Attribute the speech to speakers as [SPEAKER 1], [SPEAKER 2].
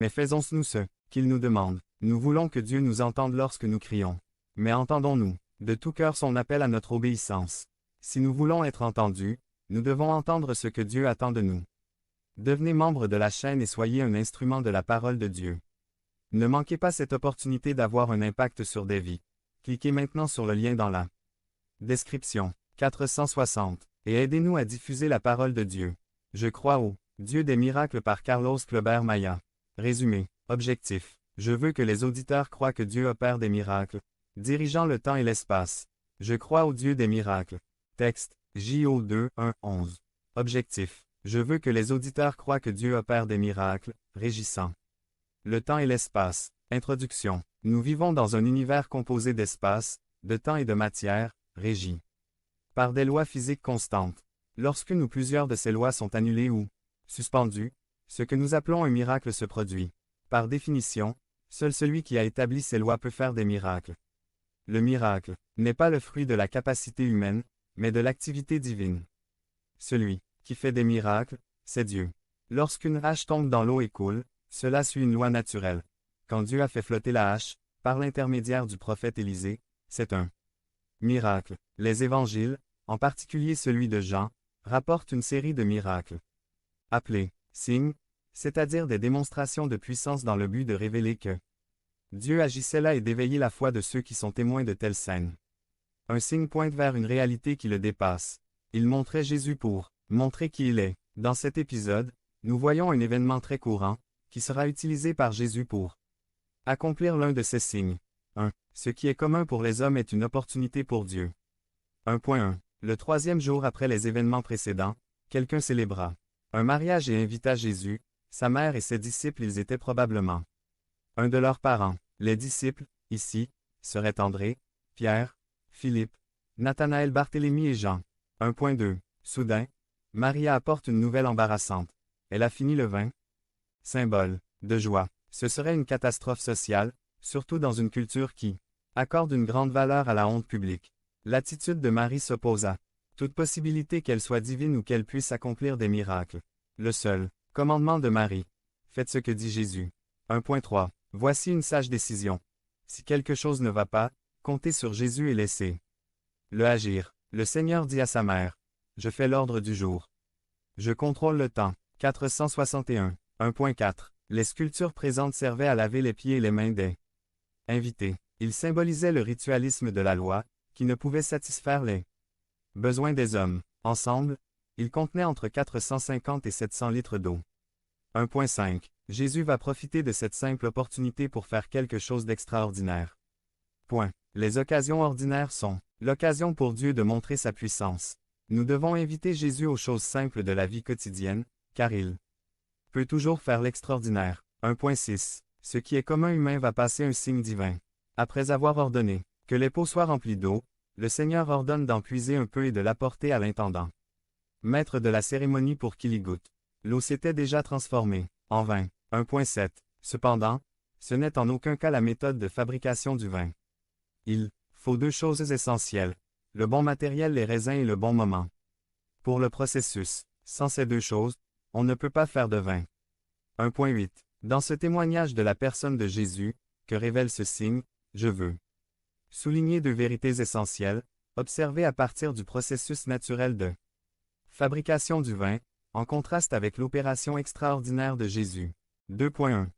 [SPEAKER 1] Mais faisons-nous ce qu'il nous demande. Nous voulons que Dieu nous entende lorsque nous crions. Mais entendons-nous de tout cœur son appel à notre obéissance. Si nous voulons être entendus, nous devons entendre ce que Dieu attend de nous. Devenez membre de la chaîne et soyez un instrument de la parole de Dieu. Ne manquez pas cette opportunité d'avoir un impact sur des vies. Cliquez maintenant sur le lien dans la description. 460. Et aidez-nous à diffuser la parole de Dieu. Je crois au Dieu des miracles par Carlos Clobert Maya. Résumé. Objectif. Je veux que les auditeurs croient que Dieu opère des miracles, dirigeant le temps et l'espace. Je crois au Dieu des miracles. Texte. JO 2, 1, 11. Objectif. Je veux que les auditeurs croient que Dieu opère des miracles, régissant le temps et l'espace. Introduction. Nous vivons dans un univers composé d'espace, de temps et de matière, régi par des lois physiques constantes. Lorsqu'une ou plusieurs de ces lois sont annulées ou suspendues, ce que nous appelons un miracle se produit. Par définition, seul celui qui a établi ces lois peut faire des miracles. Le miracle n'est pas le fruit de la capacité humaine, mais de l'activité divine. Celui qui fait des miracles, c'est Dieu. Lorsqu'une hache tombe dans l'eau et coule, cela suit une loi naturelle. Quand Dieu a fait flotter la hache, par l'intermédiaire du prophète Élisée, c'est un miracle. Les évangiles, en particulier celui de Jean, rapportent une série de miracles appelés signes, c'est-à-dire des démonstrations de puissance dans le but de révéler que Dieu agissait là et d'éveiller la foi de ceux qui sont témoins de telles scènes. Un signe pointe vers une réalité qui le dépasse. Il montrait Jésus pour montrer qui il est. Dans cet épisode, nous voyons un événement très courant, qui sera utilisé par Jésus pour accomplir l'un de ces signes. 1. Ce qui est commun pour les hommes est une opportunité pour Dieu. 1.1. Le troisième jour après les événements précédents, quelqu'un célébra un mariage et invita Jésus, sa mère et ses disciples. Ils étaient probablement un de leurs parents. Les disciples, ici, seraient André, Pierre, Philippe, Nathanaël, Barthélemy et Jean. 1.2. Soudain, Maria apporte une nouvelle embarrassante. Elle a fini le vin. Symbole de joie. Ce serait une catastrophe sociale, surtout dans une culture qui accorde une grande valeur à la honte publique. L'attitude de Marie s'oppose à toute possibilité qu'elle soit divine ou qu'elle puisse accomplir des miracles. Le seul commandement de Marie. Faites ce que dit Jésus. 1.3. Voici une sage décision. Si quelque chose ne va pas, comptez sur Jésus et laissez le agir. Le Seigneur dit à sa mère. Je fais l'ordre du jour. Je contrôle le temps. 461. 1.4. Les sculptures présentes servaient à laver les pieds et les mains des invités. Ils symbolisaient le ritualisme de la loi, qui ne pouvait satisfaire les besoins des hommes. Ensemble, ils contenaient entre 450 et 700 litres d'eau. 1.5. Jésus va profiter de cette simple opportunité pour faire quelque chose d'extraordinaire. Point. Les occasions ordinaires sont l'occasion pour Dieu de montrer sa puissance. Nous devons inviter Jésus aux choses simples de la vie quotidienne, car il peut toujours faire l'extraordinaire. 1.6. Ce qui est commun humain va passer un signe divin. Après avoir ordonné que les pots soient remplis d'eau, le Seigneur ordonne d'en puiser un peu et de l'apporter à l'intendant, maître de la cérémonie, pour qu'il y goûte. L'eau s'était déjà transformée en vin. 1.7. Cependant, ce n'est en aucun cas la méthode de fabrication du vin. Il faut deux choses essentielles: le bon matériel, les raisins, et le bon moment pour le processus. Sans ces deux choses, on ne peut pas faire de vin. 1.8. Dans ce témoignage de la personne de Jésus, que révèle ce signe, je veux souligner deux vérités essentielles, observées à partir du processus naturel de fabrication du vin, en contraste avec l'opération extraordinaire de Jésus. 2.1.